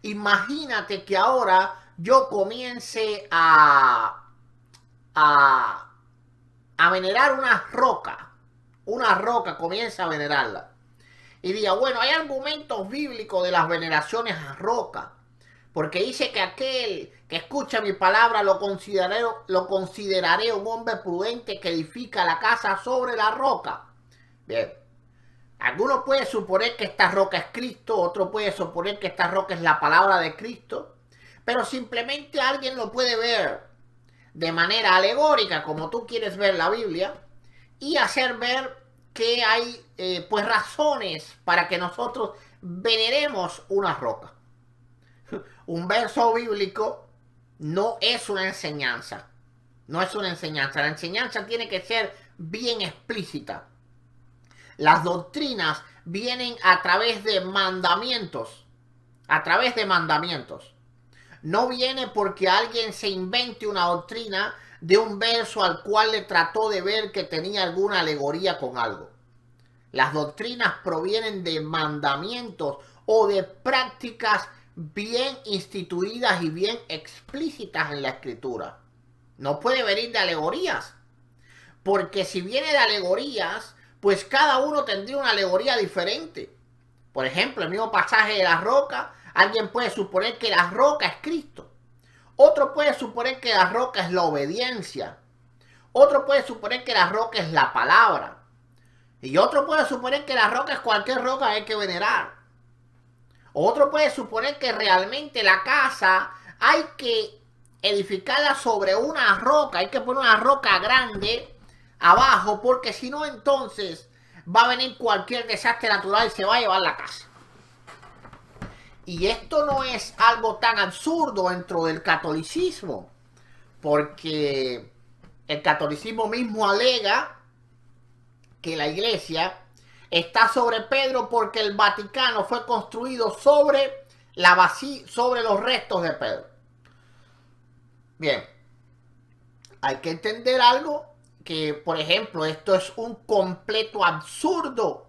Imagínate que ahora yo comience a venerar una roca comienza a venerarla. Y diga, bueno, hay argumentos bíblicos de las veneraciones a roca, porque dice que aquel que escucha mi palabra lo consideraré un hombre prudente que edifica la casa sobre la roca. Bien, algunos pueden suponer que esta roca es Cristo, otro puede suponer que esta roca es la palabra de Cristo, pero simplemente alguien lo puede ver de manera alegórica, como tú quieres ver la Biblia, y hacer ver que hay pues razones para que nosotros veneremos una roca. Un verso bíblico no es una enseñanza. No es una enseñanza. La enseñanza tiene que ser bien explícita. Las doctrinas vienen a través de mandamientos. A través de mandamientos. No viene porque alguien se invente una doctrina de un verso al cual le trató de ver que tenía alguna alegoría con algo. Las doctrinas provienen de mandamientos o de prácticas bien instituidas y bien explícitas en la escritura. No puede venir de alegorías, porque si viene de alegorías, pues cada uno tendría una alegoría diferente. Por ejemplo, el mismo pasaje de la roca, alguien puede suponer que la roca es Cristo. Otro puede suponer que la roca es la obediencia. Otro puede suponer que la roca es la palabra. Y otro puede suponer que la roca es cualquier roca que hay que venerar. Otro puede suponer que realmente la casa hay que edificarla sobre una roca. Hay que poner una roca grande abajo, porque si no, entonces va a venir cualquier desastre natural y se va a llevar la casa. Y esto no es algo tan absurdo dentro del catolicismo, porque el catolicismo mismo alega que la iglesia está sobre Pedro porque el Vaticano fue construido sobre los restos de Pedro. Bien, hay que entender algo que, por ejemplo, esto es un completo absurdo.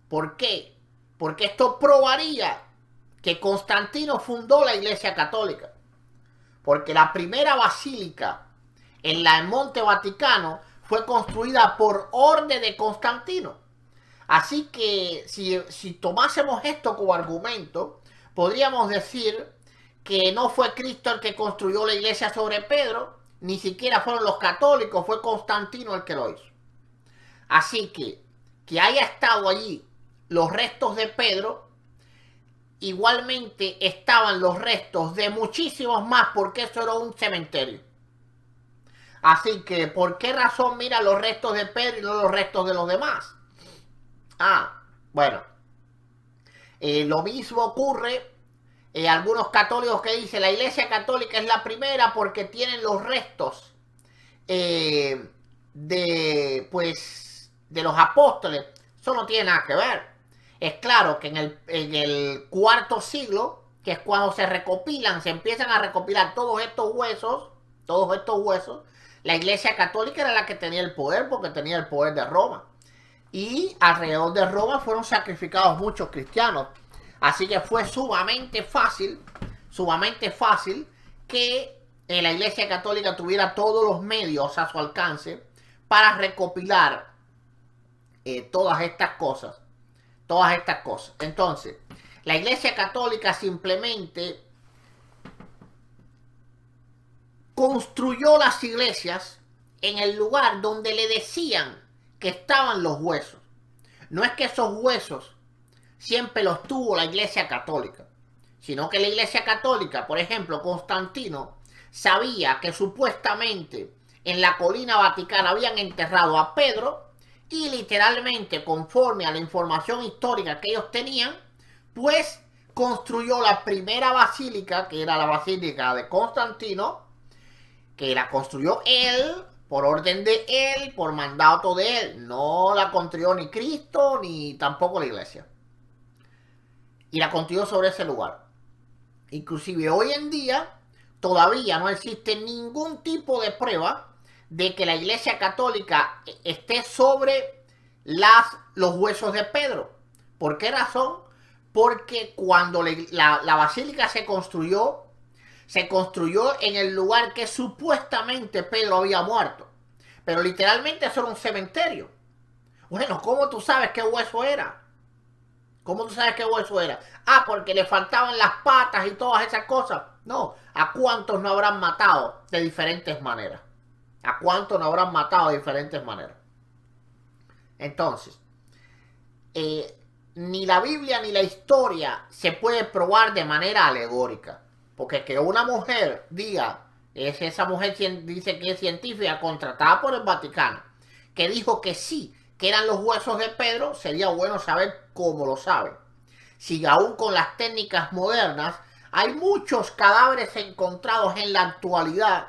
¿Por qué? Porque esto probaría que Constantino fundó la Iglesia Católica. Porque la primera basílica en el Monte Vaticano fue construida por orden de Constantino. Así que si tomásemos esto como argumento, podríamos decir que no fue Cristo el que construyó la iglesia sobre Pedro, ni siquiera fueron los católicos, fue Constantino el que lo hizo. Así que haya estado allí los restos de Pedro, igualmente estaban los restos de muchísimos más, porque eso era un cementerio. Así que, ¿por qué razón mira los restos de Pedro y no los restos de los demás? Bueno, lo mismo ocurre algunos católicos que dicen la iglesia católica es la primera porque tienen los restos de los apóstoles. Eso no tiene nada que ver. Es claro que en el cuarto siglo, que es cuando se empiezan a recopilar todos estos huesos, la iglesia católica era la que tenía el poder porque tenía el poder de Roma. Y alrededor de Roma fueron sacrificados muchos cristianos. Así que fue sumamente fácil que la Iglesia Católica tuviera todos los medios a su alcance para recopilar todas estas cosas. Entonces, la Iglesia Católica simplemente construyó las iglesias en el lugar donde le decían que estaban los huesos. No es que esos huesos siempre los tuvo la Iglesia Católica, sino que la Iglesia Católica, por ejemplo, Constantino, sabía que supuestamente en la colina vaticana habían enterrado a Pedro y literalmente, conforme a la información histórica que ellos tenían, pues construyó la primera basílica, que era la basílica de Constantino, que la construyó él, por orden de él, por mandato de él. No la construyó ni Cristo, ni tampoco la iglesia. Y la construyó sobre ese lugar. Inclusive hoy en día, todavía no existe ningún tipo de prueba de que la iglesia católica esté sobre los huesos de Pedro. ¿Por qué razón? porque cuando la basílica se construyó en el lugar que supuestamente Pedro había muerto. Pero literalmente eso era un cementerio. Bueno, ¿cómo tú sabes qué hueso era? ¿Cómo tú sabes qué hueso era? Ah, porque le faltaban las patas y todas esas cosas. No, ¿a cuántos no habrán matado de diferentes maneras? ¿A cuántos no habrán matado de diferentes maneras? Entonces, ni la Biblia ni la historia se puede probar de manera alegórica. Porque que una mujer diga, esa mujer dice que es científica contratada por el Vaticano, que dijo que sí, que eran los huesos de Pedro, sería bueno saber cómo lo sabe. Si aún con las técnicas modernas, hay muchos cadáveres encontrados en la actualidad.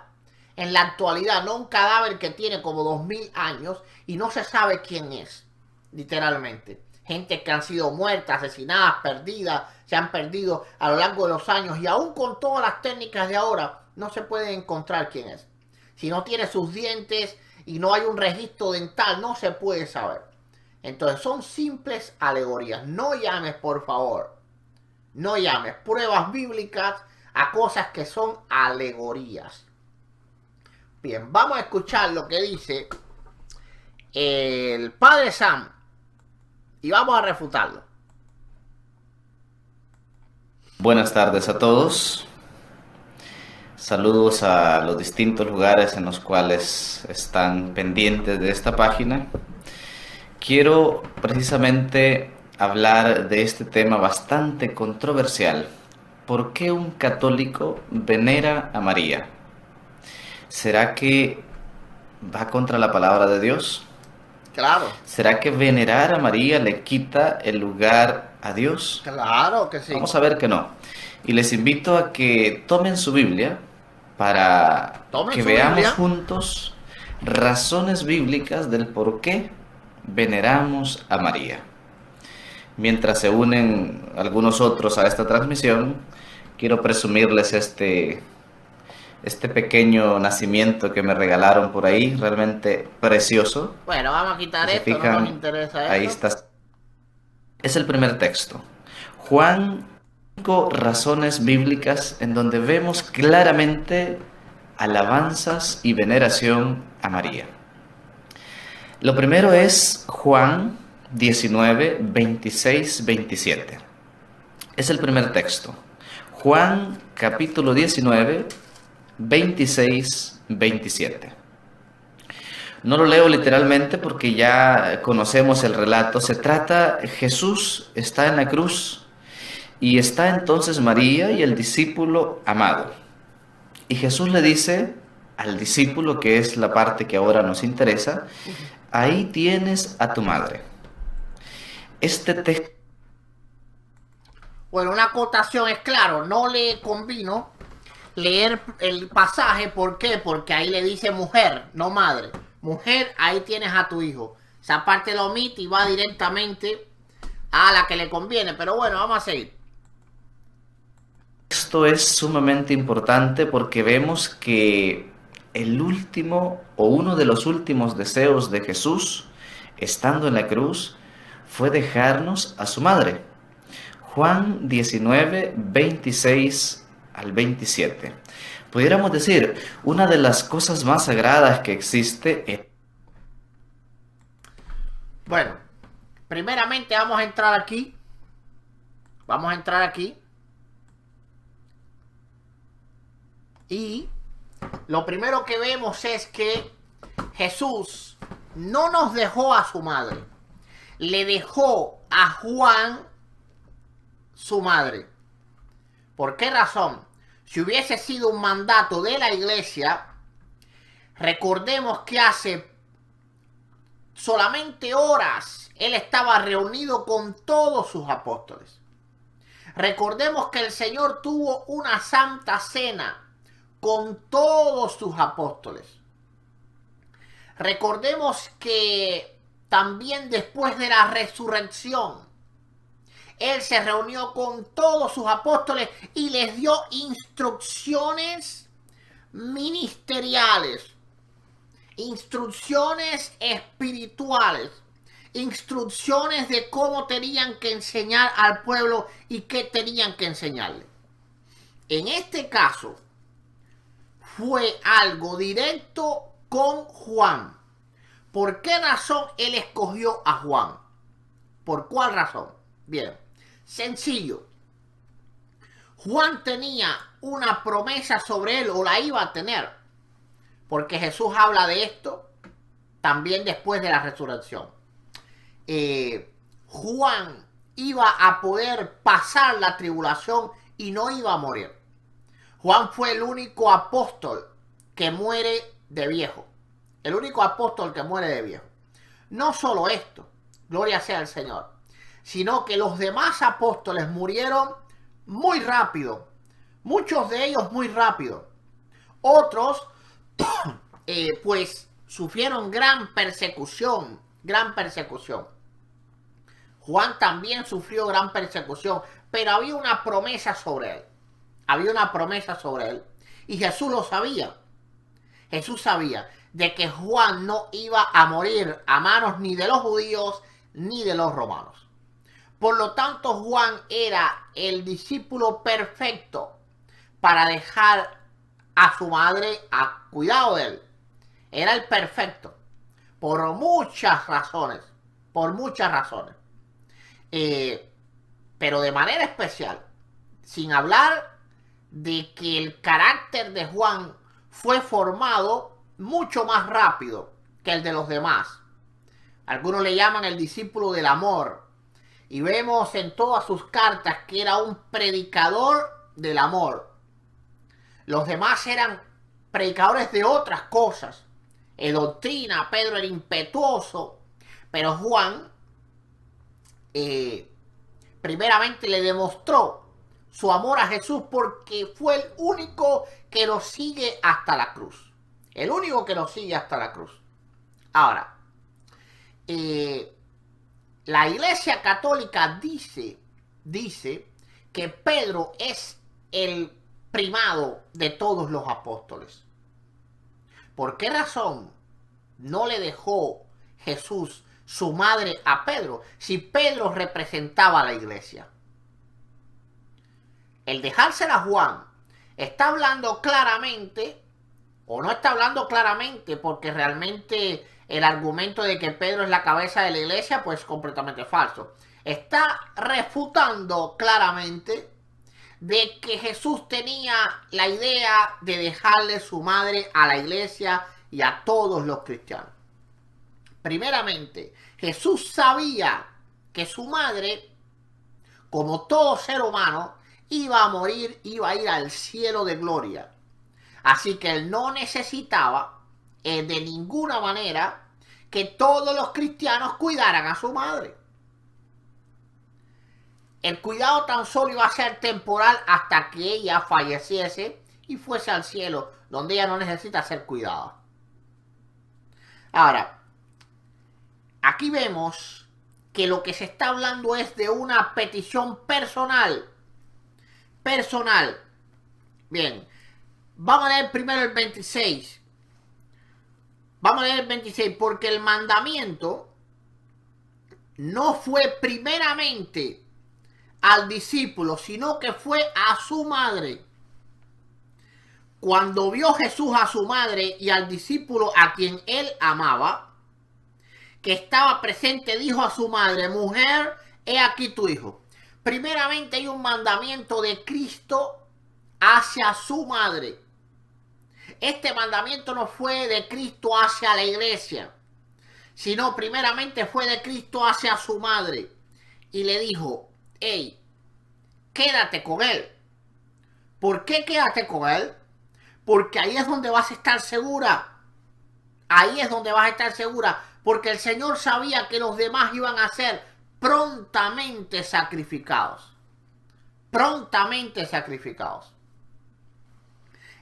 En la actualidad, no un cadáver que tiene como 2000 años y no se sabe quién es, literalmente. Gente que han sido muertas, asesinadas, perdidas, se han perdido a lo largo de los años y aún con todas las técnicas de ahora no se puede encontrar quién es. Si no tiene sus dientes y no hay un registro dental, no se puede saber. Entonces son simples alegorías. No llames, por favor, no llames pruebas bíblicas a cosas que son alegorías. Bien, vamos a escuchar lo que dice el Padre Sam y vamos a refutarlo. Buenas tardes a todos. Saludos a los distintos lugares en los cuales están pendientes de esta página. Quiero precisamente hablar de este tema bastante controversial. ¿Por qué un católico venera a María? ¿Será que va contra la palabra de Dios? Claro. ¿Será que venerar a María le quita el lugar a Dios? Claro que sí. Vamos a ver que no. Y les invito a que tomen su Biblia para que veamos juntos razones bíblicas del por qué veneramos a María. Mientras se unen algunos otros a esta transmisión, quiero presumirles este pequeño nacimiento que me regalaron por ahí, realmente precioso. Bueno, vamos a quitar esto, fijan, no nos interesa esto. Ahí está. Es el primer texto. Juan, 5 razones bíblicas en donde vemos claramente alabanzas y veneración a María. Lo primero es Juan 19, 26, 27. Es el primer texto. Juan capítulo 19, 26, 27. No lo leo literalmente porque ya conocemos el relato. Se trata, Jesús está en la cruz y está entonces María y el discípulo amado. Y Jesús le dice al discípulo, que es la parte que ahora nos interesa, ahí tienes a tu madre. Este texto... Bueno, una acotación es claro, no le convino leer el pasaje. ¿Por qué? Porque ahí le dice mujer, no madre. Mujer, ahí tienes a tu hijo. Esa parte lo omite y va directamente a la que le conviene. Pero bueno, vamos a seguir. Esto es sumamente importante porque vemos que el último o uno de los últimos deseos de Jesús, estando en la cruz, fue dejarnos a su madre. Juan 19, 26 al 27. Pudiéramos decir, una de las cosas más sagradas que existe es... Bueno, primeramente vamos a entrar aquí. Vamos a entrar aquí. Y lo primero que vemos es que Jesús no nos dejó a su madre. Le dejó a Juan su madre. ¿Por qué razón? Si hubiese sido un mandato de la iglesia, recordemos que hace solamente horas él estaba reunido con todos sus apóstoles. Recordemos que el Señor tuvo una santa cena con todos sus apóstoles. Recordemos que también después de la resurrección, Él se reunió con todos sus apóstoles y les dio instrucciones ministeriales, instrucciones espirituales. instrucciones de cómo tenían que enseñar al pueblo y qué tenían que enseñarle. En este caso, fue algo directo con Juan. ¿Por qué razón él escogió a Juan? ¿Por cuál razón? Bien, sencillo. Juan tenía una promesa sobre él, o la iba a tener, porque Jesús habla de esto también después de la resurrección. Juan iba a poder pasar la tribulación y no iba a morir. Juan fue el único apóstol que muere de viejo. El único apóstol que muere de viejo. No solo esto, gloria sea al Señor, sino que los demás apóstoles murieron muy rápido. Muchos de ellos muy rápido. Otros, pues, sufrieron gran persecución. Gran persecución. Juan también sufrió gran persecución, pero había una promesa sobre él. Había una promesa sobre él. Y Jesús lo sabía. Jesús sabía de que Juan no iba a morir a manos ni de los judíos ni de los romanos. Por lo tanto, Juan era el discípulo perfecto para dejar a su madre a cuidado de él. Era el perfecto. Por muchas razones. Por muchas razones. Pero de manera especial, sin hablar de que el carácter de Juan fue formado mucho más rápido que el de los demás. Algunos le llaman el discípulo del amor. Y vemos en todas sus cartas que era un predicador del amor. Los demás eran predicadores de otras cosas. En doctrina, Pedro era impetuoso. Pero Juan, primeramente le demostró su amor a Jesús porque fue el único que lo sigue hasta la cruz. El único que lo sigue hasta la cruz. Ahora, la Iglesia Católica dice que Pedro es el primado de todos los apóstoles. ¿Por qué razón no le dejó Jesús su madre a Pedro si Pedro representaba a la iglesia? El dejársela a Juan está hablando claramente, o no está hablando claramente, porque realmente el argumento de que Pedro es la cabeza de la iglesia, pues completamente falso. Está refutando claramente de que Jesús tenía la idea de dejarle su madre a la iglesia y a todos los cristianos. Primeramente, Jesús sabía que su madre, como todo ser humano, iba a morir, iba a ir al cielo de gloria. Así que él no necesitaba de ninguna manera que todos los cristianos cuidaran a su madre. El cuidado tan solo iba a ser temporal hasta que ella falleciese y fuese al cielo, donde ella no necesita ser cuidada. Ahora, aquí vemos que lo que se está hablando es de una petición personal. Personal. Bien, vamos a leer primero el 26. Vamos a leer el 26, porque el mandamiento no fue primeramente al discípulo, sino que fue a su madre. Cuando vio Jesús a su madre y al discípulo a quien él amaba, que estaba presente, dijo a su madre: mujer, he aquí tu hijo. Primeramente hay un mandamiento de Cristo hacia su madre. Este mandamiento no fue de Cristo hacia la iglesia, sino primeramente fue de Cristo hacia su madre. Y le dijo: hey, quédate con él. ¿Por qué quédate con él? Porque ahí es donde vas a estar segura. Ahí es donde vas a estar segura. Porque el Señor sabía que los demás iban a ser prontamente sacrificados. Prontamente sacrificados.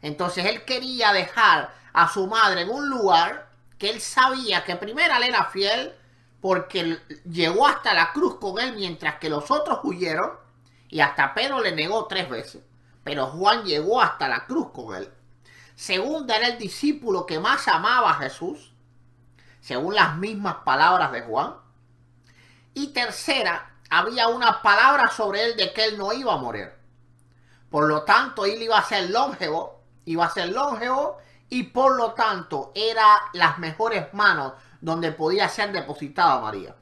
Entonces él quería dejar a su madre en un lugar que él sabía que primero le era fiel, porque llegó hasta la cruz con él mientras que los otros huyeron, y hasta Pedro le negó 3 veces, pero Juan llegó hasta la cruz con él. Segunda, era el discípulo que más amaba a Jesús, según las mismas palabras de Juan. Y tercera, había una palabra sobre él de que él no iba a morir. Por lo tanto, él iba a ser longevo, y por lo tanto era las mejores manos donde podía ser depositada María.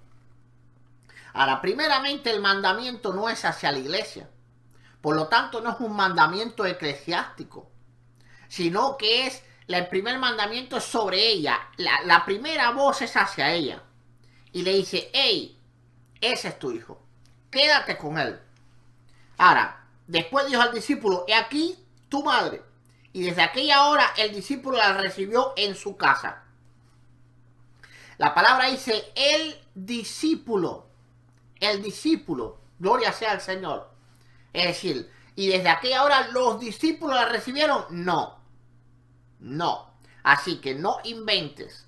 Ahora, primeramente el mandamiento no es hacia la iglesia. Por lo tanto, no es un mandamiento eclesiástico, sino que es, el primer mandamiento es sobre ella. La primera voz es hacia ella. Y le dice, hey, ese es tu hijo, quédate con él. Ahora, después dijo al discípulo, he aquí tu madre. Y desde aquella hora el discípulo la recibió en su casa. La palabra dice, el discípulo, gloria sea al Señor. Es decir, y desde aquella hora los discípulos la recibieron, no. Así que no inventes,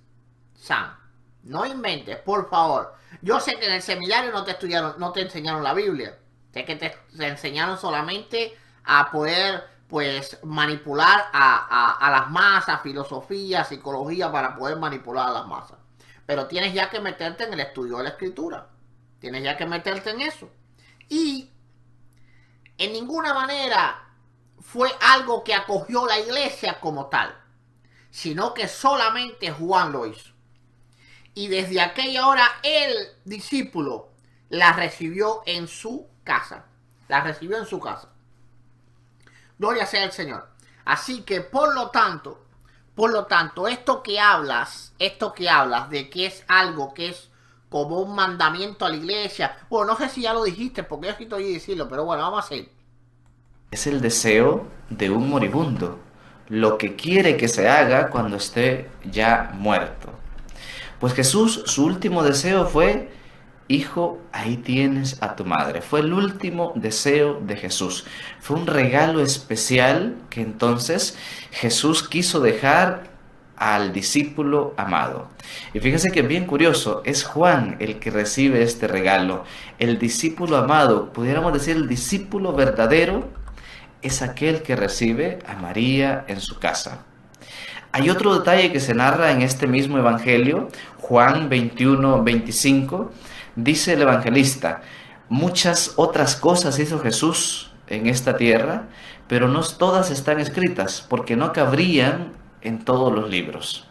Sam, no inventes, por favor. Yo sé que en el seminario no te enseñaron la Biblia. Sé que te enseñaron solamente a poder, pues, manipular a las masas, filosofía, psicología, para poder manipular a las masas. Pero tienes ya que meterte en el estudio de la Escritura. Tienes ya que meterte en eso. Y en ninguna manera fue algo que acogió la iglesia como tal, sino que solamente Juan lo hizo. Y desde aquella hora el discípulo la recibió en su casa. Gloria sea al Señor. Así que por lo tanto, esto que hablas de que es algo que es como un mandamiento a la iglesia, bueno, no sé si ya lo dijiste, porque yo sí estoy diciendo, pero bueno, vamos a hacer. Es el deseo de un moribundo, lo que quiere que se haga cuando esté ya muerto. Pues Jesús, su último deseo fue, hijo, ahí tienes a tu madre. Fue el último deseo de Jesús. Fue un regalo especial que entonces Jesús quiso dejar al discípulo amado. Y fíjense que es bien curioso, es Juan el que recibe este regalo. El discípulo amado, pudiéramos decir el discípulo verdadero, es aquel que recibe a María en su casa. Hay otro detalle que se narra en este mismo evangelio, Juan 21-25, dice el evangelista, muchas otras cosas hizo Jesús en esta tierra, pero no todas están escritas, porque no cabrían en todos los libros.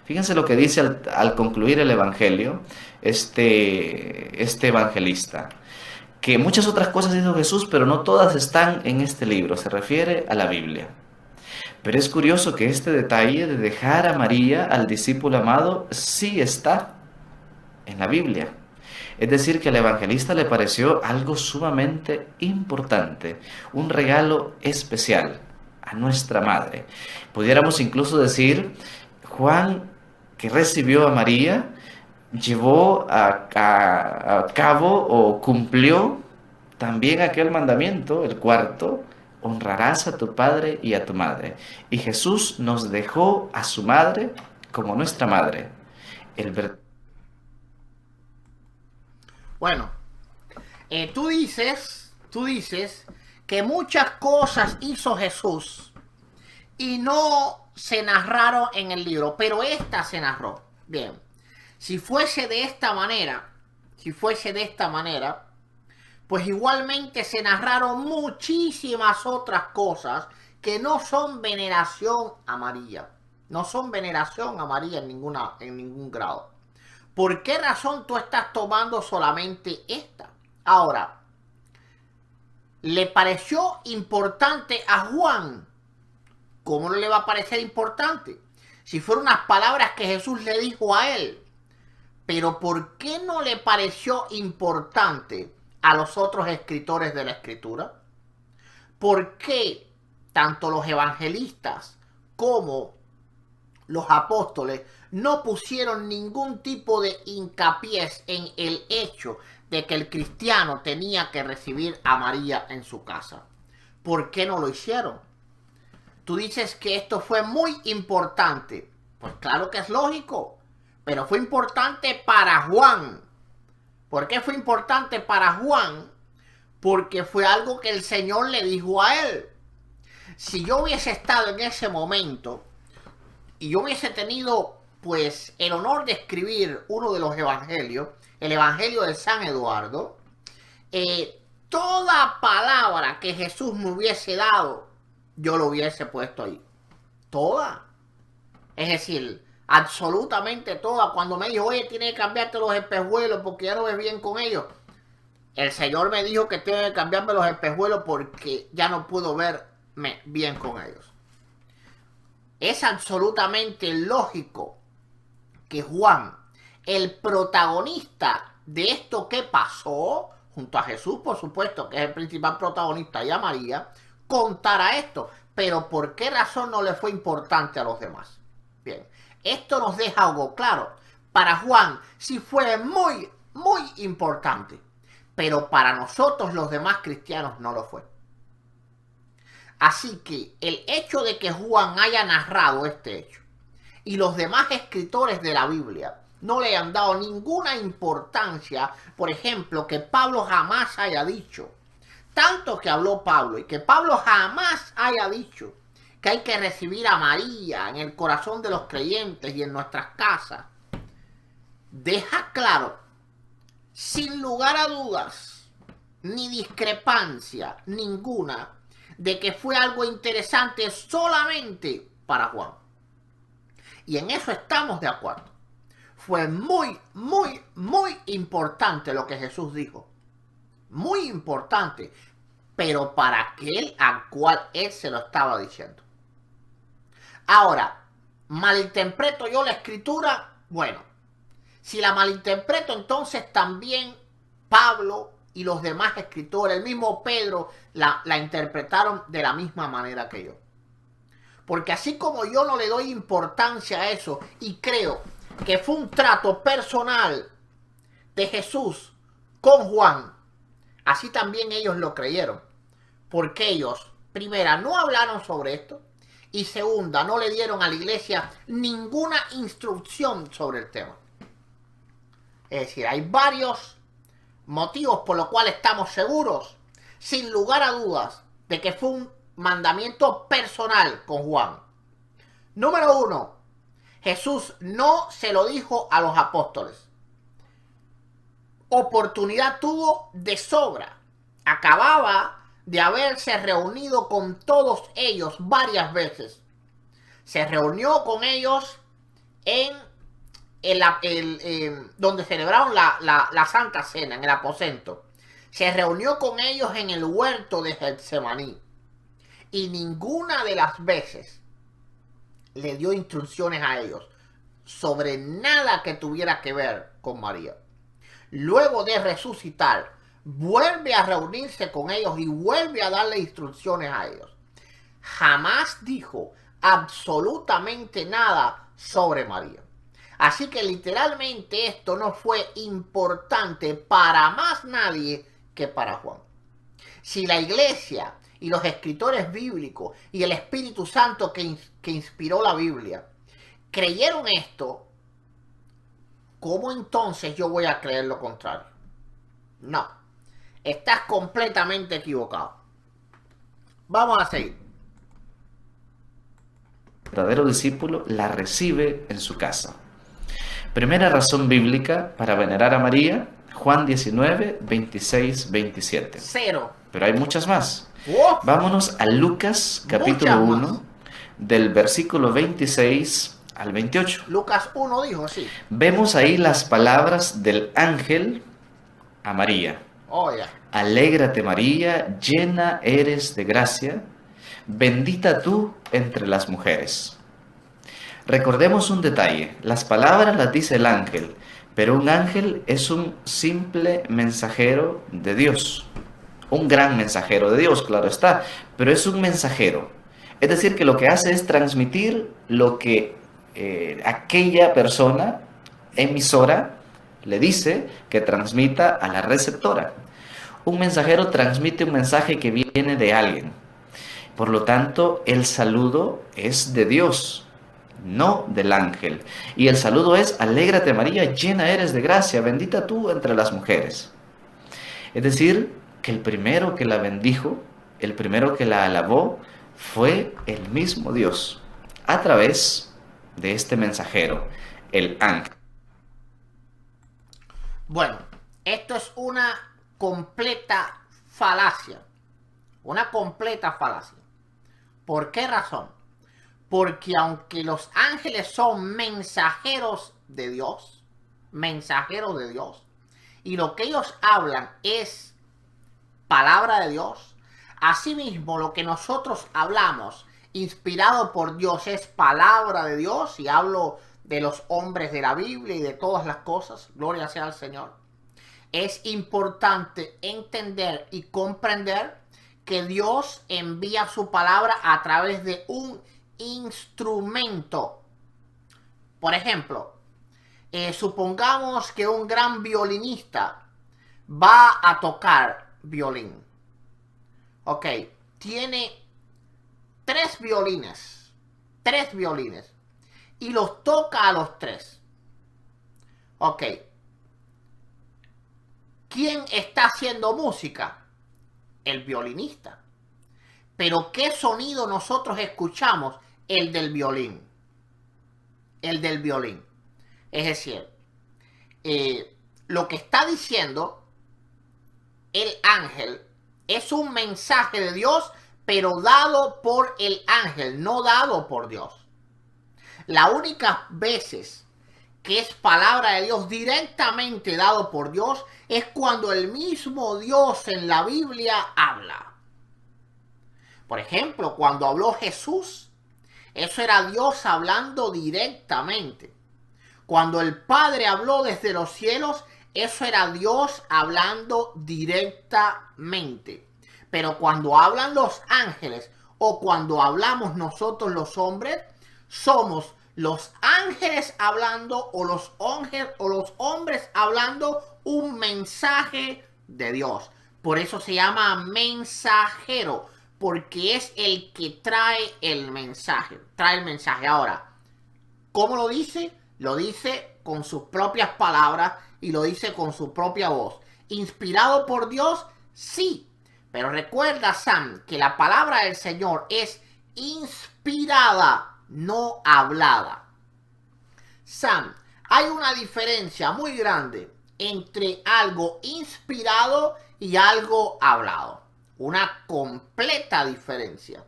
Fíjense lo que dice al concluir el evangelio, este evangelista, que muchas otras cosas hizo Jesús, pero no todas están en este libro, se refiere a la Biblia. Pero es curioso que este detalle de dejar a María, al discípulo amado, sí está en la Biblia. Es decir, que al evangelista le pareció algo sumamente importante, un regalo especial a nuestra madre. Pudiéramos incluso decir, Juan, que recibió a María, llevó a cabo o cumplió también aquel mandamiento, el cuarto, honrarás a tu padre y a tu madre. Y Jesús nos dejó a su madre como nuestra madre. Bueno, tú dices que muchas cosas hizo Jesús y no se narraron en el libro, pero esta se narró. Bien, si fuese de esta manera, pues igualmente se narraron muchísimas otras cosas que no son veneración a María. No son veneración a María en ningún grado. ¿Por qué razón tú estás tomando solamente esta? Ahora, ¿le pareció importante a Juan? ¿Cómo no le va a parecer importante? Si fueron unas palabras que Jesús le dijo a él. Pero ¿por qué no le pareció importante a los otros escritores de la Escritura? ¿Por qué tanto los evangelistas como los apóstoles no pusieron ningún tipo de hincapié en el hecho de que el cristiano tenía que recibir a María en su casa? ¿Por qué no lo hicieron? Tú dices que esto fue muy importante. Pues claro que es lógico, pero fue importante para Juan. ¿Por qué fue importante para Juan? Porque fue algo que el Señor le dijo a él. Si yo hubiese estado en ese momento y yo hubiese tenido, pues, el honor de escribir uno de los evangelios, el Evangelio de San Eduardo, toda palabra que Jesús me hubiese dado, yo lo hubiese puesto ahí. Toda. Es decir, absolutamente toda. Cuando me dijo, oye, tienes que cambiarte los espejuelos porque ya no ves bien con ellos. El Señor me dijo que tengo que cambiarme los espejuelos porque ya no puedo verme bien con ellos. Es absolutamente lógico que Juan, el protagonista de esto que pasó, junto a Jesús, por supuesto, que es el principal protagonista, y a María, contara esto. Pero ¿por qué razón no le fue importante a los demás? Bien, esto nos deja algo claro. Para Juan sí fue muy, muy importante. Pero para nosotros los demás cristianos no lo fue. Así que el hecho de que Juan haya narrado este hecho y los demás escritores de la Biblia no le han dado ninguna importancia, por ejemplo, que Pablo jamás haya dicho, tanto que habló Pablo, y que Pablo jamás haya dicho que hay que recibir a María en el corazón de los creyentes y en nuestras casas, deja claro, sin lugar a dudas, ni discrepancia ninguna, de que fue algo interesante solamente para Juan. Y en eso estamos de acuerdo. Fue muy, muy, muy importante lo que Jesús dijo. Muy importante. Pero para aquel al cual él se lo estaba diciendo. Ahora, ¿malinterpreto yo la escritura? Bueno, si la malinterpreto, entonces también Pablo y los demás escritores, el mismo Pedro, la interpretaron de la misma manera que yo. Porque así como yo no le doy importancia a eso y creo que fue un trato personal de Jesús con Juan, así también ellos lo creyeron. Porque ellos, primera, no hablaron sobre esto y segunda, no le dieron a la iglesia ninguna instrucción sobre el tema. Es decir, hay varios motivos por los cuales estamos seguros, sin lugar a dudas, de que fue un mandamiento personal con Juan. Número 1, Jesús no se lo dijo a los apóstoles. Oportunidad tuvo de sobra. Acababa de haberse reunido con todos ellos varias veces. Se reunió con ellos en donde celebraron la Santa Cena, en el aposento. Se reunió con ellos en el huerto de Getsemaní. Y ninguna de las veces le dio instrucciones a ellos sobre nada que tuviera que ver con María. Luego de resucitar, vuelve a reunirse con ellos y vuelve a darle instrucciones a ellos. Jamás dijo absolutamente nada sobre María. Así que literalmente esto no fue importante para más nadie que para Juan. Si la iglesia y los escritores bíblicos y el Espíritu Santo que inspiró la Biblia creyeron esto, ¿cómo entonces yo voy a creer lo contrario? No, estás completamente equivocado. Vamos a seguir. El verdadero discípulo la recibe en su casa. Primera razón bíblica para venerar a María, Juan 19, 26, 27. Cero. Pero hay muchas más. ¡Uf! Vámonos a Lucas capítulo Muchas 1, más. del versículo 26 al 28. Lucas 1 dijo así. Vemos ahí las palabras del ángel a María. Oh, ya. Alégrate María, llena eres de gracia, bendita tú entre las mujeres. Recordemos un detalle, las palabras las dice el ángel, pero un ángel es un simple mensajero de Dios. Un gran mensajero de Dios, claro está, pero es un mensajero. Es decir, que lo que hace es transmitir lo que aquella persona emisora le dice que transmita a la receptora. Un mensajero transmite un mensaje que viene de alguien. Por lo tanto, el saludo es de Dios, no del ángel. Y el saludo es, alégrate María, llena eres de gracia, bendita tú entre las mujeres. Es decir, que el primero que la bendijo, el primero que la alabó, fue el mismo Dios, a través de este mensajero, el ángel. Bueno, esto es una completa falacia. Una completa falacia. ¿Por qué razón? Porque aunque los ángeles son mensajeros de Dios, y lo que ellos hablan es palabra de Dios, asimismo lo que nosotros hablamos, inspirado por Dios, es palabra de Dios, y hablo de los hombres de la Biblia y de todas las cosas, gloria sea al Señor. Es importante entender y comprender que Dios envía su palabra a través de un instrumento. Por ejemplo, supongamos que un gran violinista va a tocar violín. Ok, tiene tres violines, y los toca a los tres. Ok, ¿quién está haciendo música? El violinista. Pero ¿qué sonido nosotros escuchamos? El del violín. Es decir, lo que está diciendo el ángel es un mensaje de Dios, pero dado por el ángel, no dado por Dios. La única veces que es palabra de Dios directamente dado por Dios es cuando el mismo Dios en la Biblia habla. Por ejemplo, cuando habló Jesús, eso era Dios hablando directamente. Cuando el Padre habló desde los cielos, eso era Dios hablando directamente. Pero cuando hablan los ángeles o cuando hablamos nosotros los hombres, somos los ángeles hablando o los hombres hablando un mensaje de Dios. Por eso se llama mensajero, porque es el que trae el mensaje. Ahora, ¿cómo lo dice? Lo dice con sus propias palabras y lo dice con su propia voz. ¿Inspirado por Dios? Sí. Pero recuerda, Sam, que la palabra del Señor es inspirada, no hablada. Sam, hay una diferencia muy grande entre algo inspirado y algo hablado. Una completa diferencia.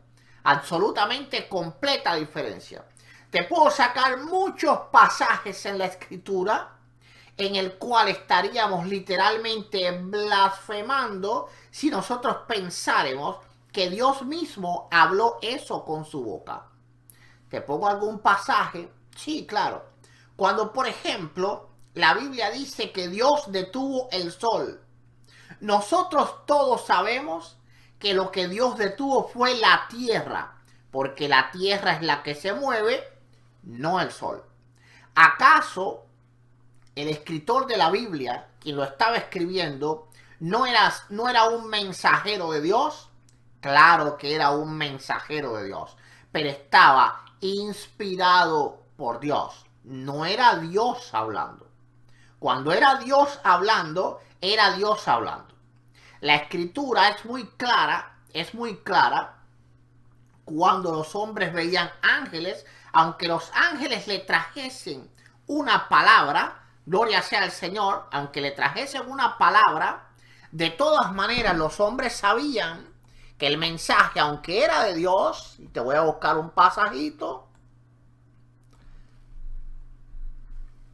Absolutamente completa diferencia. Te puedo sacar muchos pasajes en la Escritura en el cual estaríamos literalmente blasfemando si nosotros pensáramos que Dios mismo habló eso con su boca. ¿Te pongo algún pasaje? Sí, claro. Cuando, por ejemplo, la Biblia dice que Dios detuvo el sol, nosotros todos sabemos que lo que Dios detuvo fue la tierra, porque la tierra es la que se mueve, no el sol. ¿Acaso el escritor de la Biblia, quien lo estaba escribiendo, no era un mensajero de Dios? Claro que era un mensajero de Dios, pero estaba inspirado por Dios. No era Dios hablando. Cuando era Dios hablando, era Dios hablando. La escritura es muy clara cuando los hombres veían ángeles, aunque los ángeles le trajesen una palabra, gloria sea al Señor, aunque le trajesen una palabra, de todas maneras los hombres sabían que el mensaje, aunque era de Dios, y te voy a buscar un pasajito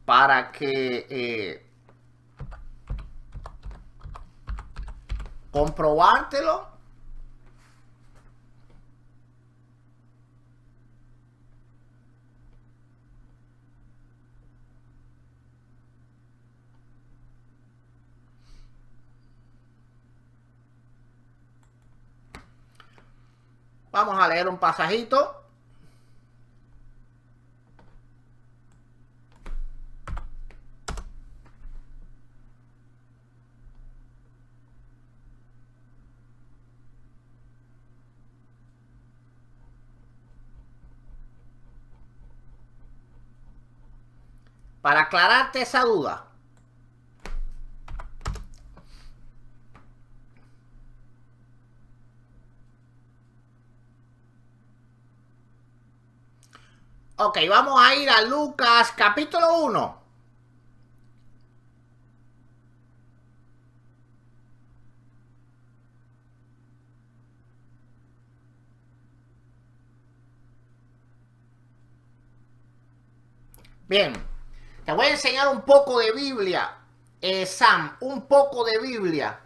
para que comprobártelo. Vamos a leer un pasajito. Para aclararte esa duda. Ok, vamos a ir a Lucas capítulo 1. Bien, te voy a enseñar un poco de Biblia, Sam, un poco de Biblia.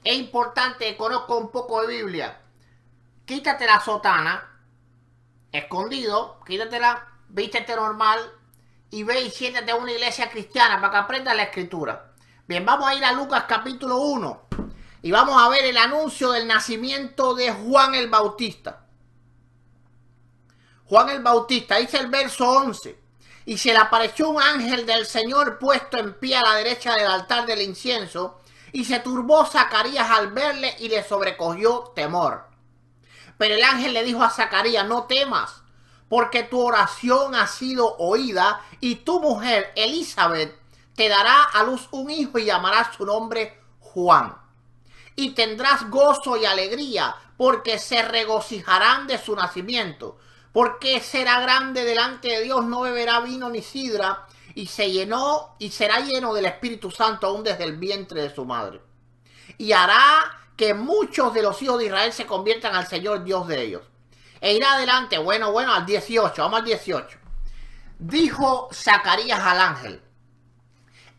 Es importante que conozca un poco de Biblia. Quítate la sotana, escondido, quítatela, vístete normal y ve y siéntate a una iglesia cristiana para que aprendas la escritura. Bien, vamos a ir a Lucas capítulo 1 y vamos a ver el anuncio del nacimiento de Juan el Bautista. Juan el Bautista, dice el verso 11. Y se le apareció un ángel del Señor puesto en pie a la derecha del altar del incienso, y se turbó Zacarías al verle y le sobrecogió temor. Pero el ángel le dijo a Zacarías: no temas, porque tu oración ha sido oída, y tu mujer Elizabeth te dará a luz un hijo y llamarás su nombre Juan. Y tendrás gozo y alegría, porque se regocijarán de su nacimiento. Porque será grande delante de Dios, no beberá vino ni sidra, y será lleno del Espíritu Santo aún desde el vientre de su madre. Y hará que muchos de los hijos de Israel se conviertan al Señor Dios de ellos. E irá adelante, bueno, al 18, vamos al 18. Dijo Zacarías al ángel: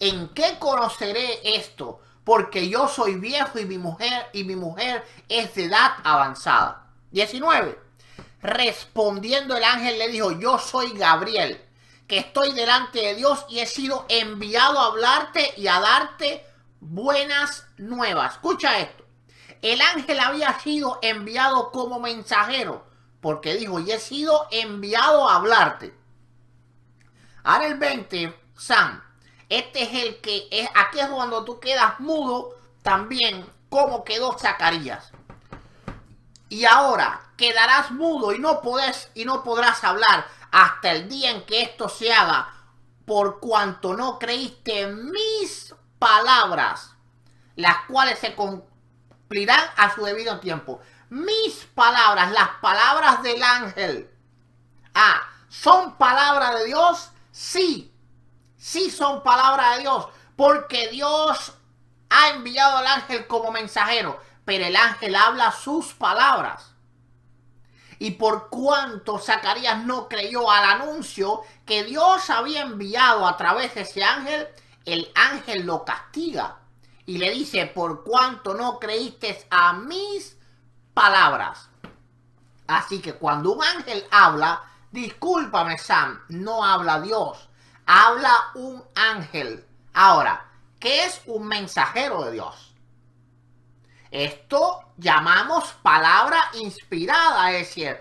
¿en qué conoceré esto? Porque yo soy viejo y mi mujer es de edad avanzada. 19. Respondiendo el ángel le dijo: yo soy Gabriel, que estoy delante de Dios y he sido enviado a hablarte y a darte buenas nuevas. Escucha esto. El ángel había sido enviado como mensajero, porque dijo: y he sido enviado a hablarte. Ahora el 20, Sam, este es el que es, aquí es cuando tú quedas mudo también, como quedó Zacarías. Y ahora quedarás mudo y no podrás hablar hasta el día en que esto se haga, por cuanto no creíste mis palabras, las cuales se cumplirán a su debido tiempo. Mis palabras, las palabras del ángel. ¿Son palabras de Dios? Sí, sí son palabras de Dios, porque Dios ha enviado al ángel como mensajero. Pero el ángel habla sus palabras. Y por cuanto Zacarías no creyó al anuncio que Dios había enviado a través de ese ángel, el ángel lo castiga. Y le dice: por cuanto no creíste a mis palabras. Así que cuando un ángel habla, discúlpame Sam, no habla Dios. Habla un ángel. Ahora, ¿qué es un mensajero de Dios? Esto llamamos palabra inspirada, es decir,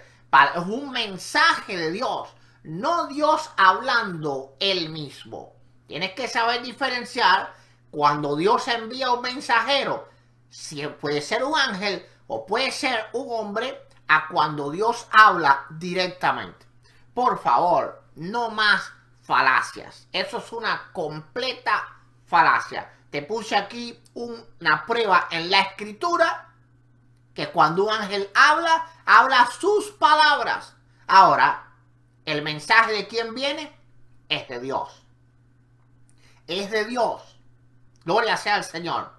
es un mensaje de Dios, no Dios hablando él mismo. Tienes que saber diferenciar cuando Dios envía un mensajero, si puede ser un ángel o puede ser un hombre, a cuando Dios habla directamente. Por favor, no más falacias. Eso es una completa falacia. Te puse aquí una prueba en la escritura, que cuando un ángel habla sus palabras. Ahora, el mensaje de quién viene es de Dios. Es de Dios. Gloria sea al Señor.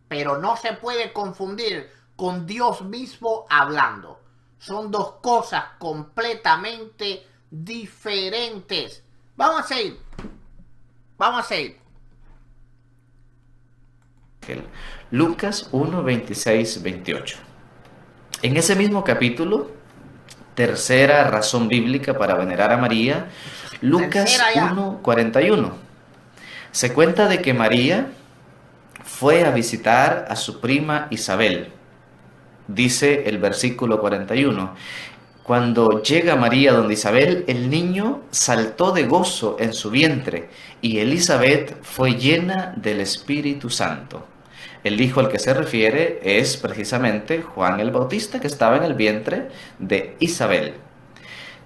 Pero no se puede confundir con Dios mismo hablando. Son dos cosas completamente diferentes. Vamos a seguir. Lucas 1, 26, 28. En ese mismo capítulo, tercera razón bíblica para venerar a María, Lucas 1, 41. Se cuenta de que María fue a visitar a su prima Isabel. Dice el versículo 41. Cuando llega María donde Isabel, el niño saltó de gozo en su vientre y Elizabeth fue llena del Espíritu Santo. El hijo al que se refiere es precisamente Juan el Bautista, que estaba en el vientre de Isabel.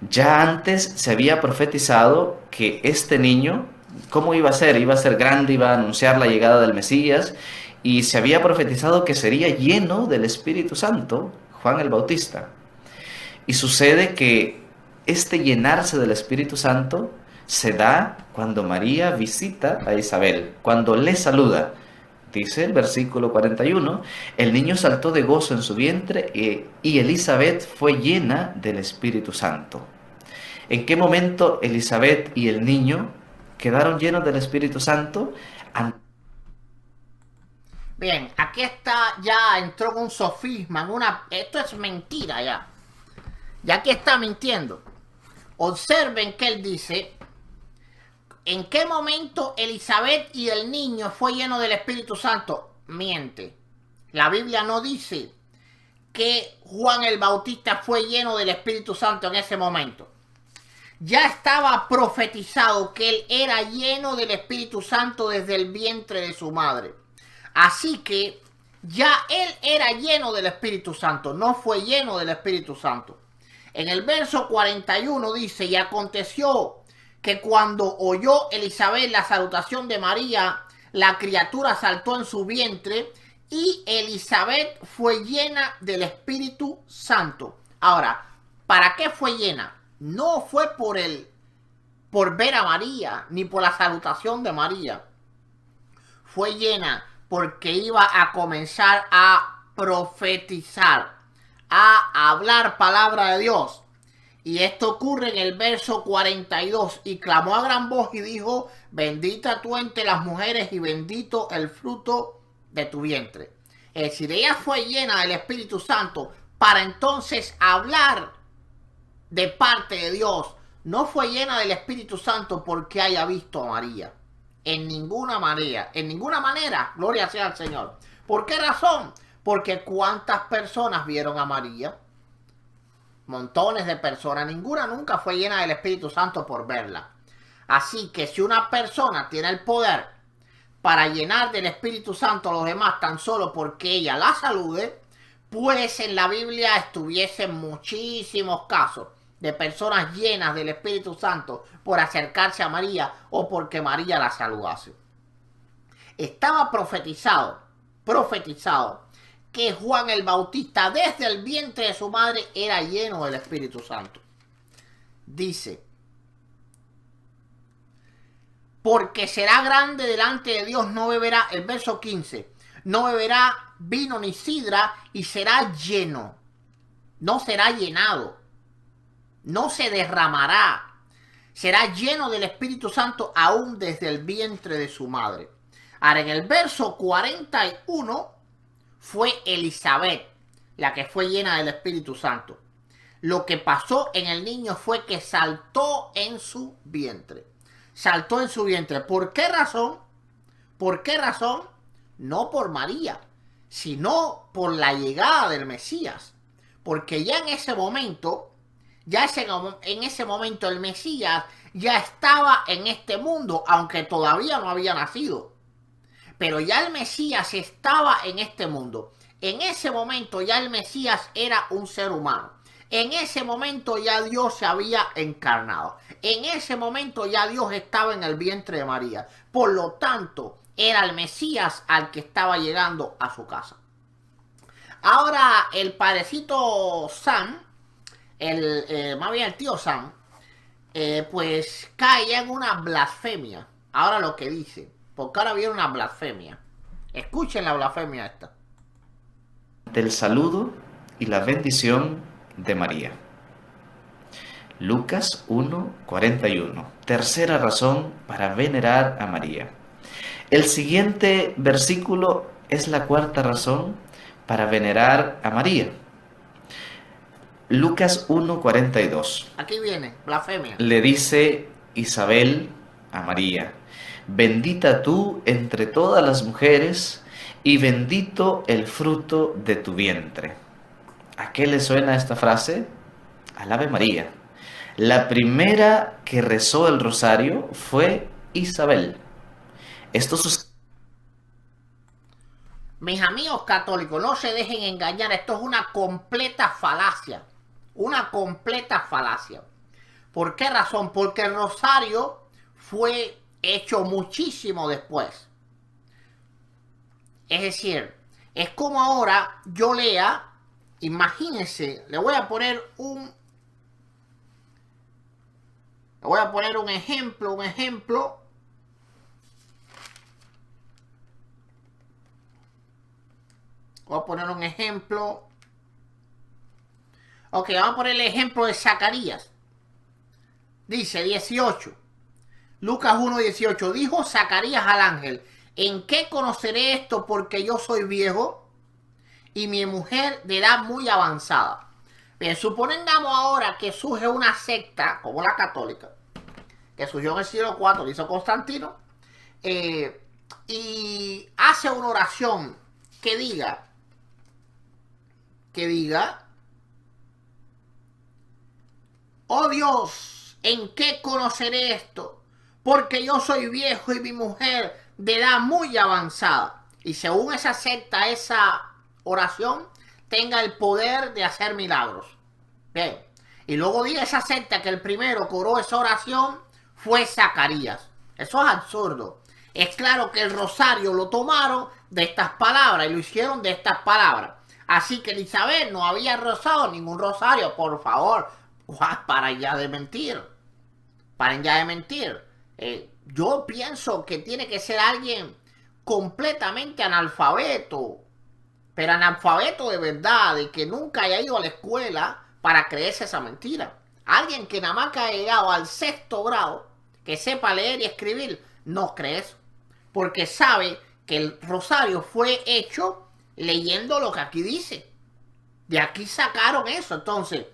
Ya antes se había profetizado que este niño, ¿cómo iba a ser? Iba a ser grande, iba a anunciar la llegada del Mesías, y se había profetizado que sería lleno del Espíritu Santo, Juan el Bautista. Y sucede que este llenarse del Espíritu Santo se da cuando María visita a Isabel, cuando le saluda. Dice el versículo 41, el niño saltó de gozo en su vientre y Elizabeth fue llena del Espíritu Santo. ¿En qué momento Elizabeth y el niño quedaron llenos del Espíritu Santo? Bien, aquí está, ya entró en un sofisma, esto es mentira ya. Ya aquí está mintiendo. Observen que él dice, ¿en qué momento Elizabeth y el niño fue lleno del Espíritu Santo? Miente. La Biblia no dice que Juan el Bautista fue lleno del Espíritu Santo en ese momento. Ya estaba profetizado que él era lleno del Espíritu Santo desde el vientre de su madre. Así que ya él era lleno del Espíritu Santo, no fue lleno del Espíritu Santo. En el verso 41 dice, y aconteció que cuando oyó Elizabeth la salutación de María, la criatura saltó en su vientre y Elizabeth fue llena del Espíritu Santo. Ahora, ¿para qué fue llena? No fue por ver a María, ni por la salutación de María. Fue llena porque iba a comenzar a profetizar, a hablar palabra de Dios. Y esto ocurre en el verso 42. Y clamó a gran voz y dijo, bendita tú entre las mujeres y bendito el fruto de tu vientre. Es decir, ella fue llena del Espíritu Santo para entonces hablar de parte de Dios. No fue llena del Espíritu Santo porque haya visto a María. En ninguna manera, gloria sea al Señor. ¿Por qué razón? Porque ¿cuántas personas vieron a María? Montones de personas. Ninguna nunca fue llena del Espíritu Santo por verla. Así que si una persona tiene el poder para llenar del Espíritu Santo a los demás tan solo porque ella la salude, pues en la Biblia estuviesen muchísimos casos de personas llenas del Espíritu Santo por acercarse a María o porque María la saludase. Estaba profetizado que Juan el Bautista desde el vientre de su madre era lleno del Espíritu Santo. Dice, porque será grande delante de Dios, no beberá, el verso 15, no beberá vino ni sidra y será lleno, no será llenado, no se derramará, será lleno del Espíritu Santo aún desde el vientre de su madre. Ahora en el verso 41 fue Elizabeth la que fue llena del Espíritu Santo. Lo que pasó en el niño fue que saltó en su vientre. Saltó en su vientre. ¿Por qué razón? ¿Por qué razón? No por María, sino por la llegada del Mesías. Porque ya en ese momento, el Mesías ya estaba en este mundo, aunque todavía no había nacido. Pero ya el Mesías estaba en este mundo. En ese momento ya el Mesías era un ser humano. En ese momento ya Dios se había encarnado. En ese momento ya Dios estaba en el vientre de María. Por lo tanto, era el Mesías al que estaba llegando a su casa. Ahora el padrecito Sam, más bien el tío Sam, pues cae en una blasfemia. Ahora lo que dice, porque ahora viene una blasfemia. Escuchen la blasfemia esta. Del saludo y la bendición de María. Lucas 1:41. Tercera razón para venerar a María. El siguiente versículo es la cuarta razón para venerar a María. Lucas 1:42. Aquí viene, blasfemia. Le dice Isabel a María, bendita tú entre todas las mujeres y bendito el fruto de tu vientre. ¿A qué le suena esta frase? Al Ave María. La primera que rezó el rosario fue Isabel. Esto sucedió. Mis amigos católicos, no se dejen engañar. Esto es una completa falacia. Una completa falacia. ¿Por qué razón? Porque el rosario fue hecho muchísimo después. Es decir, es como ahora yo lea, imagínense, le voy a poner un ejemplo. Voy a poner un ejemplo. Ok, vamos a poner el ejemplo de Zacarías. Dice 18. Lucas 1:18. Dijo Zacarías al ángel: ¿en qué conoceré esto? Porque yo soy viejo y mi mujer de edad muy avanzada. Bien, supongamos ahora que surge una secta como la católica, que surgió en el siglo IV, lo hizo Constantino, y hace una oración que diga, oh Dios, ¿en qué conoceré esto? Porque yo soy viejo y mi mujer de edad muy avanzada. Y según esa secta, esa oración tenga el poder de hacer milagros. Bien. Y luego diga esa secta que el primero que oró esa oración fue Zacarías. Eso es absurdo. Es claro que el rosario lo tomaron de estas palabras y lo hicieron de estas palabras. Así que Elizabeth no había rezado ningún rosario, por favor. Paren ya de mentir. Paren ya de mentir. Yo pienso que tiene que ser alguien completamente analfabeto. Pero analfabeto de verdad, de que nunca haya ido a la escuela para creerse esa mentira. Alguien que nada más que haya llegado al 6º grado, que sepa leer y escribir, no cree eso. Porque sabe que el rosario fue hecho leyendo lo que aquí dice. De aquí sacaron eso. Entonces,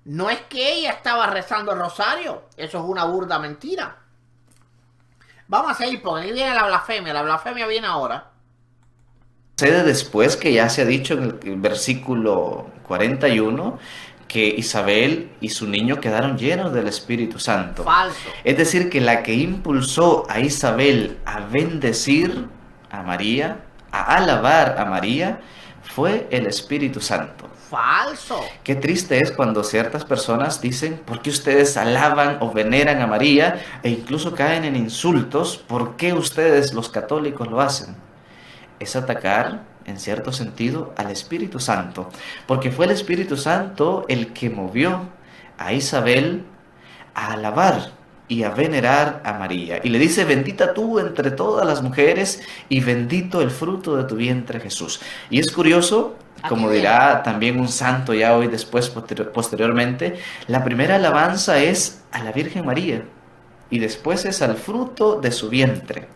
no es que ella estaba rezando el rosario. Eso es una burda mentira. Vamos a seguir porque ahí viene la blasfemia. La blasfemia viene ahora. Sucede después que ya se ha dicho en el versículo 41 que Isabel y su niño quedaron llenos del Espíritu Santo. Falso. Es decir, que la que impulsó a Isabel a bendecir a María, a alabar a María, fue el Espíritu Santo. Falso. Qué triste es cuando ciertas personas dicen, ¿por qué ustedes alaban o veneran a María? E incluso caen en insultos, ¿por qué ustedes los católicos lo hacen? Es atacar, en cierto sentido, al Espíritu Santo, porque fue el Espíritu Santo el que movió a Isabel a alabar y a venerar a María. Y le dice, bendita tú entre todas las mujeres y bendito el fruto de tu vientre Jesús. Y es curioso, como dirá también un santo ya hoy después, posteriormente, la primera alabanza es a la Virgen María y después es al fruto de su vientre.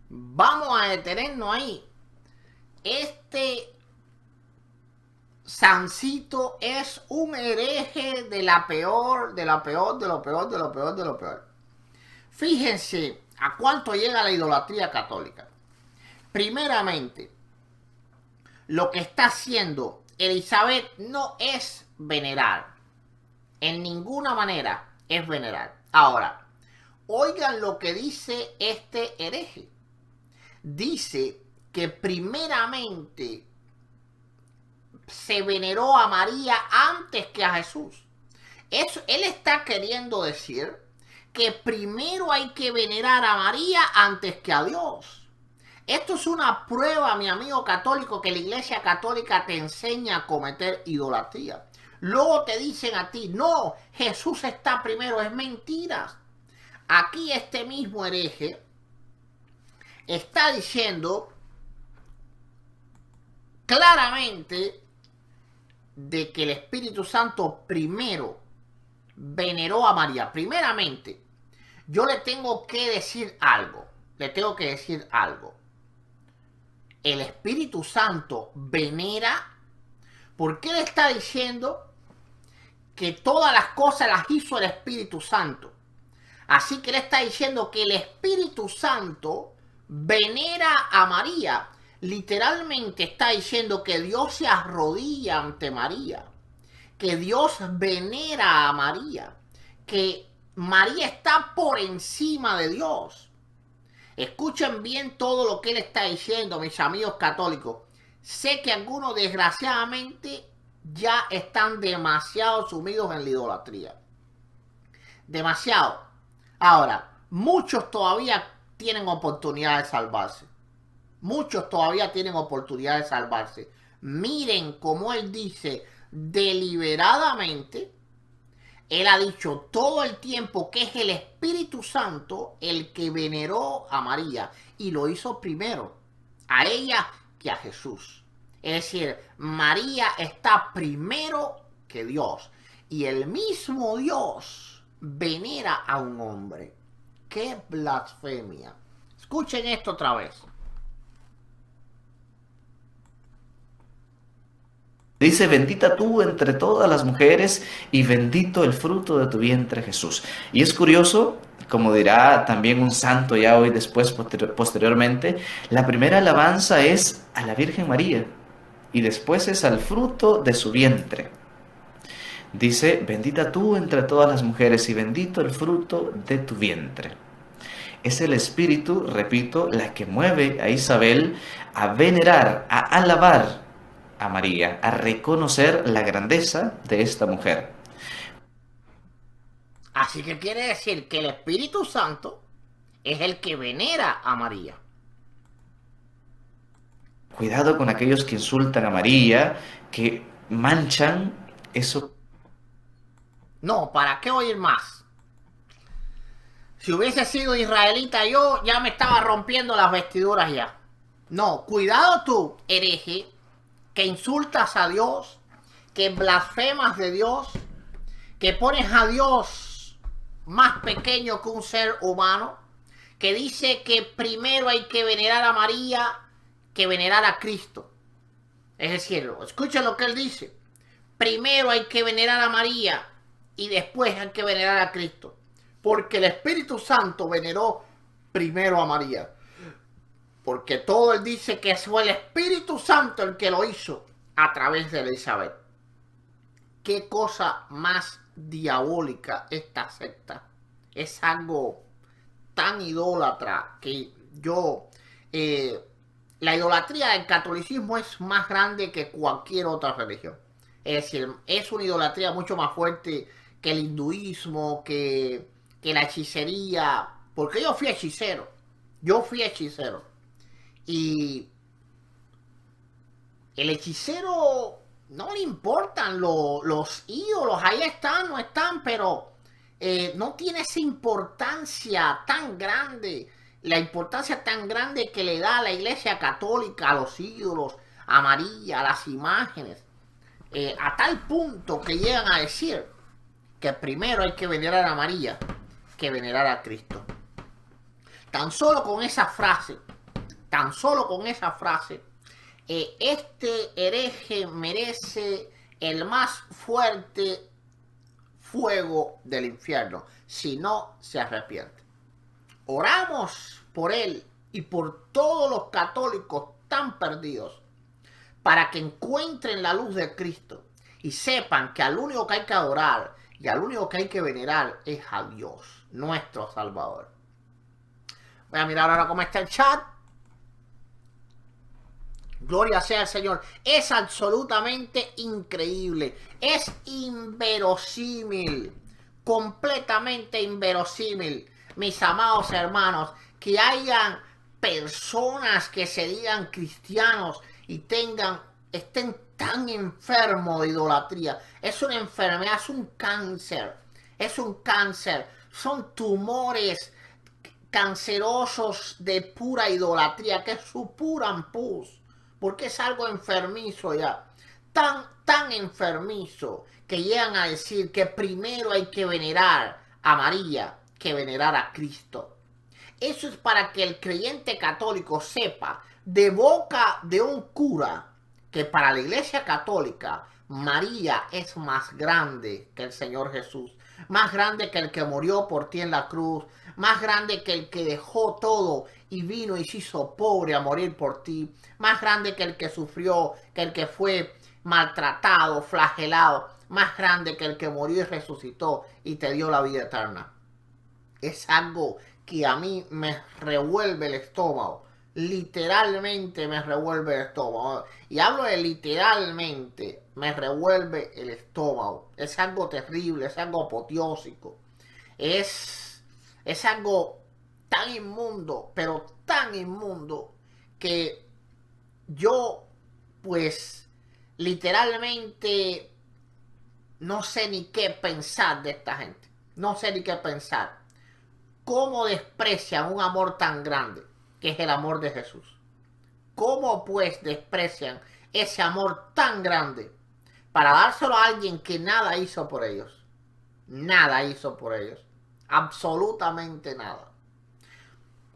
Vamos a detenernos ahí. Este Sancito es un hereje de la peor, de lo peor, de lo peor, de lo peor, de lo peor. Fíjense a cuánto llega la idolatría católica. Primeramente, lo que está haciendo Elizabeth no es venerar. En ninguna manera es venerar. Ahora, oigan lo que dice este hereje. Dice que primeramente se veneró a María antes que a Jesús. Él está queriendo decir que primero hay que venerar a María antes que a Dios. Esto es una prueba, mi amigo católico, que la Iglesia Católica te enseña a cometer idolatría. Luego te dicen a ti, no, Jesús está primero. Es mentira. Aquí este mismo hereje está diciendo claramente de que el Espíritu Santo primero veneró a María. Primeramente, yo le tengo que decir algo. El Espíritu Santo venera porque él está diciendo que todas las cosas las hizo el Espíritu Santo. Así que él está diciendo que el Espíritu Santo venera a María. Literalmente está diciendo que Dios se arrodilla ante María, que Dios venera a María, que María está por encima de Dios. Escuchen bien todo lo que él está diciendo, mis amigos católicos. Sé que algunos desgraciadamente ya están demasiado sumidos en la idolatría. Demasiado. Ahora, muchos todavía tienen oportunidad de salvarse. Muchos todavía tienen oportunidad de salvarse. Miren cómo él dice deliberadamente. Él ha dicho todo el tiempo que es el Espíritu Santo el que veneró a María. Y lo hizo primero a ella que a Jesús. Es decir, María está primero que Dios. Y el mismo Dios venera a un hombre. ¡Qué blasfemia! Escuchen esto otra vez. Dice, bendita tú entre todas las mujeres y bendito el fruto de tu vientre, Jesús. Y es curioso, como dirá también un santo ya hoy después, posteriormente, la primera alabanza es a la Virgen María y después es al fruto de su vientre. Dice, bendita tú entre todas las mujeres y bendito el fruto de tu vientre. Es el Espíritu, repito, la que mueve a Isabel a venerar, a alabar a María, a reconocer la grandeza de esta mujer. Así que quiere decir que el Espíritu Santo es el que venera a María. Cuidado con aquellos que insultan a María, que manchan eso. No, ¿para qué oír más? Si hubiese sido israelita yo, ya me estaba rompiendo las vestiduras ya. No, cuidado tú, hereje, que insultas a Dios, que blasfemas de Dios, que pones a Dios más pequeño que un ser humano, que dice que primero hay que venerar a María que venerar a Cristo. Es decir, escuchen lo que él dice. Primero hay que venerar a María y después hay que venerar a Cristo. Porque el Espíritu Santo veneró primero a María. Porque todo él dice que fue el Espíritu Santo el que lo hizo a través de Elizabeth. Qué cosa más diabólica esta secta. Es algo tan idólatra que yo... la idolatría del catolicismo es más grande que cualquier otra religión. Es decir, es una idolatría mucho más fuerte que el hinduismo, que la hechicería. Porque yo fui hechicero. Yo fui hechicero. Y el hechicero no le importan los ídolos. Ahí están, no están, pero no tiene esa importancia tan grande. La importancia tan grande que le da a la Iglesia Católica a los ídolos, a María, a las imágenes. A tal punto que llegan a decir que primero hay que venerar a María que venerar a Cristo. Tan solo con esa frase, este hereje merece el más fuerte fuego del infierno si no se arrepiente. Oramos por él y por todos los católicos tan perdidos para que encuentren la luz de Cristo y sepan que al único que hay que adorar y al único que hay que venerar es a Dios, nuestro Salvador. Voy a mirar ahora cómo está el chat. Gloria sea al Señor. Es absolutamente increíble. Es inverosímil. Completamente inverosímil. Mis amados hermanos, que hayan personas que se digan cristianos y estén tan enfermos de idolatría. Es una enfermedad, es un cáncer. Es un cáncer. Son tumores cancerosos de pura idolatría, que supuran pus. Porque es algo enfermizo ya. Tan enfermizo que llegan a decir que primero hay que venerar a María que venerar a Cristo. Eso es para que el creyente católico sepa de boca de un cura que para la Iglesia Católica María es más grande que el Señor Jesús, más grande que el que murió por ti en la cruz, más grande que el que dejó todo y vino y se hizo pobre a morir por ti, más grande que el que sufrió, que el que fue maltratado, flagelado, más grande que el que murió y resucitó y te dio la vida eterna. Es algo que a mí me revuelve el estómago. Literalmente me revuelve el estómago. Y hablo de literalmente, me revuelve el estómago. Es algo terrible, es algo apoteósico. Es algo tan inmundo, pero tan inmundo, que yo, pues, literalmente no sé ni qué pensar de esta gente. No sé ni qué pensar. ¿Cómo desprecian un amor tan grande que es el amor de Jesús? ¿Cómo pues desprecian ese amor tan grande para dárselo a alguien que nada hizo por ellos? Nada hizo por ellos. Absolutamente nada.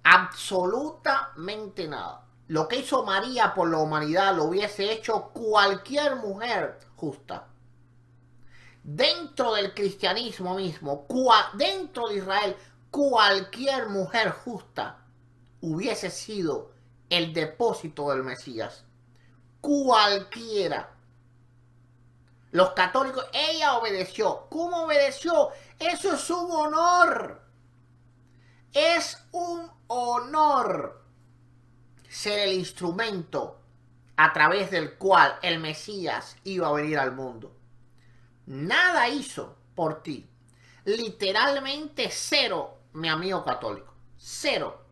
Absolutamente nada. Lo que hizo María por la humanidad lo hubiese hecho cualquier mujer justa. Dentro del cristianismo mismo, dentro de Israel, cualquier mujer justa hubiese sido el depósito del Mesías. Cualquiera. Los católicos, ella obedeció. ¿Cómo obedeció? Eso es un honor. Es un honor ser el instrumento a través del cual el Mesías iba a venir al mundo. Nada hizo por ti. Literalmente cero, mi amigo católico. Cero.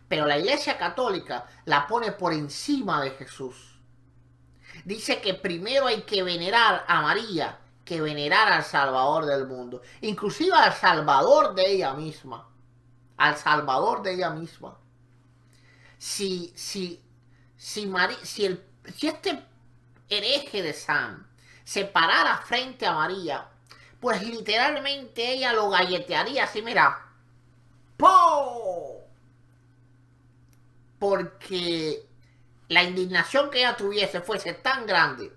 Pero la Iglesia Católica la pone por encima de Jesús. Dice que primero hay que venerar a María que venerar al Salvador del mundo. Inclusive al Salvador de ella misma. Al Salvador de ella misma. Si este hereje de Sam se parara frente a María, pues literalmente ella lo galletearía así, mira. ¡Po! Porque la indignación que ella tuviese fuese tan grande,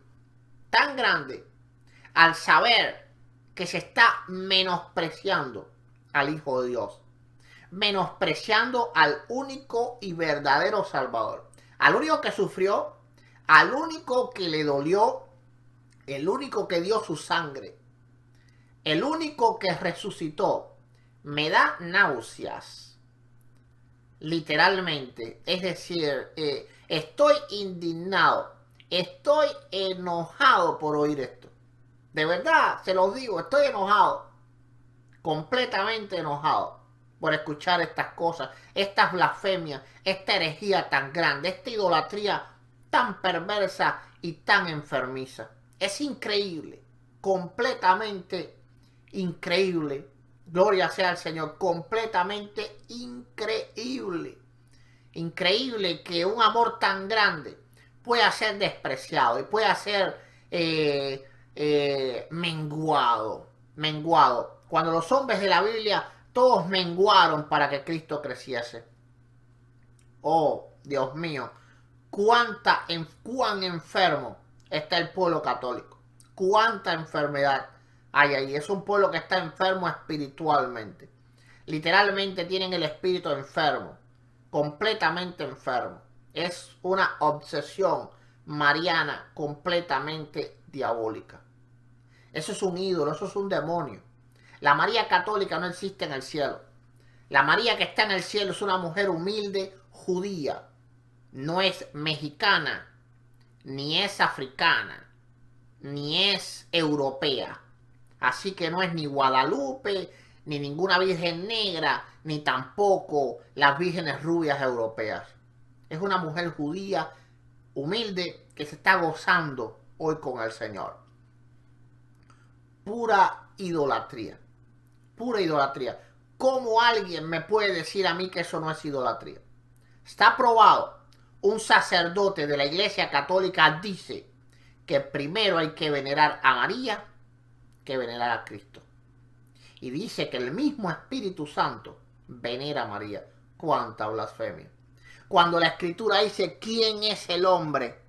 al saber que se está menospreciando al Hijo de Dios, menospreciando al único y verdadero Salvador, al único que sufrió, al único que le dolió, el único que dio su sangre, el único que resucitó. Me da náuseas, literalmente. Es decir, estoy indignado, estoy enojado por oír esto. De verdad, se los digo, estoy enojado, completamente enojado por escuchar estas cosas, estas blasfemias, esta herejía tan grande, esta idolatría tan perversa y tan enfermiza. Es increíble, completamente increíble. Gloria sea al Señor, completamente increíble. Increíble que un amor tan grande pueda ser despreciado y pueda ser menguado. Cuando los hombres de la Biblia todos menguaron para que Cristo creciese. Oh, Dios mío, cuán enfermo está el pueblo católico. Cuánta enfermedad hay ahí. Es un pueblo que está enfermo espiritualmente. Literalmente tienen el espíritu enfermo. Completamente enfermo. Es una obsesión mariana completamente diabólica. Eso es un ídolo, eso es un demonio. La María católica no existe en el cielo. La María que está en el cielo es una mujer humilde, judía. No es mexicana, ni es africana, ni es europea. Así que no es ni Guadalupe, ni ninguna virgen negra, ni tampoco las vírgenes rubias europeas. Es una mujer judía, humilde, que se está gozando hoy con el Señor. Pura idolatría. Pura idolatría. ¿Cómo alguien me puede decir a mí que eso no es idolatría? Está probado. Un sacerdote de la Iglesia Católica dice que primero hay que venerar a María que venerar a Cristo. Y dice que el mismo Espíritu Santo venera a María. ¡Cuánta blasfemia! Cuando la Escritura dice quién es el hombre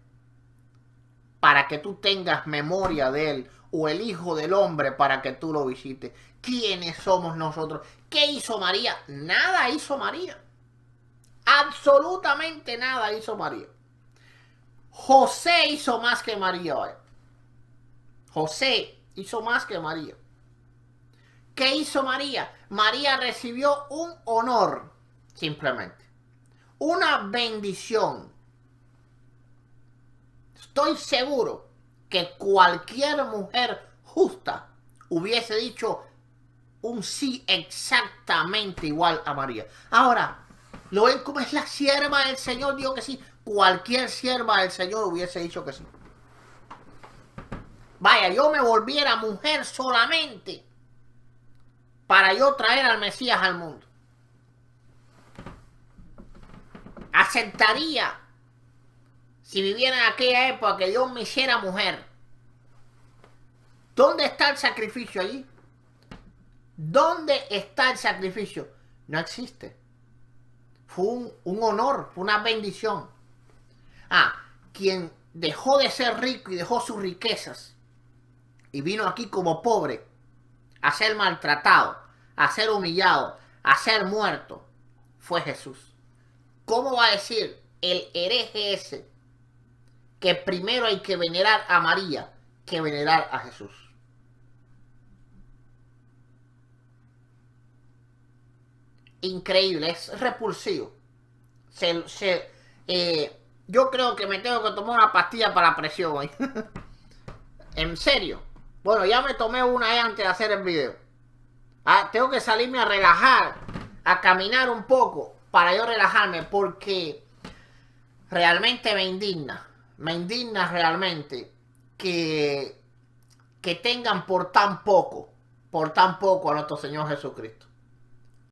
para que tú tengas memoria de él, o el Hijo del Hombre para que tú lo visites. ¿Quiénes somos nosotros? ¿Qué hizo María? Nada hizo María. Absolutamente nada hizo María. José hizo más que María. José hizo más que María. ¿Qué hizo María? María recibió un honor, simplemente. Una bendición. Estoy seguro que cualquier mujer justa hubiese dicho un sí exactamente igual a María. Ahora, ¿lo ven como es la sierva del Señor? Digo que sí. Cualquier sierva del Señor hubiese dicho que sí. Vaya, yo me volviera mujer solamente para yo traer al Mesías al mundo. Aceptaría, si viviera en aquella época, que Dios me hiciera mujer. ¿Dónde está el sacrificio allí? ¿Dónde está el sacrificio? No existe. Fue un honor, fue una bendición. Quien dejó de ser rico y dejó sus riquezas y vino aquí como pobre a ser maltratado, a ser humillado, a ser muerto, fue Jesús. ¿Cómo va a decir el hereje ese que primero hay que venerar a María que venerar a Jesús? Increíble, es repulsivo. Yo creo que me tengo que tomar una pastilla para presión hoy. En serio. Bueno, ya me tomé una antes de hacer el video. Tengo que salirme a relajar, a caminar un poco para yo relajarme, porque realmente me indigna realmente que tengan por tan poco a nuestro Señor Jesucristo.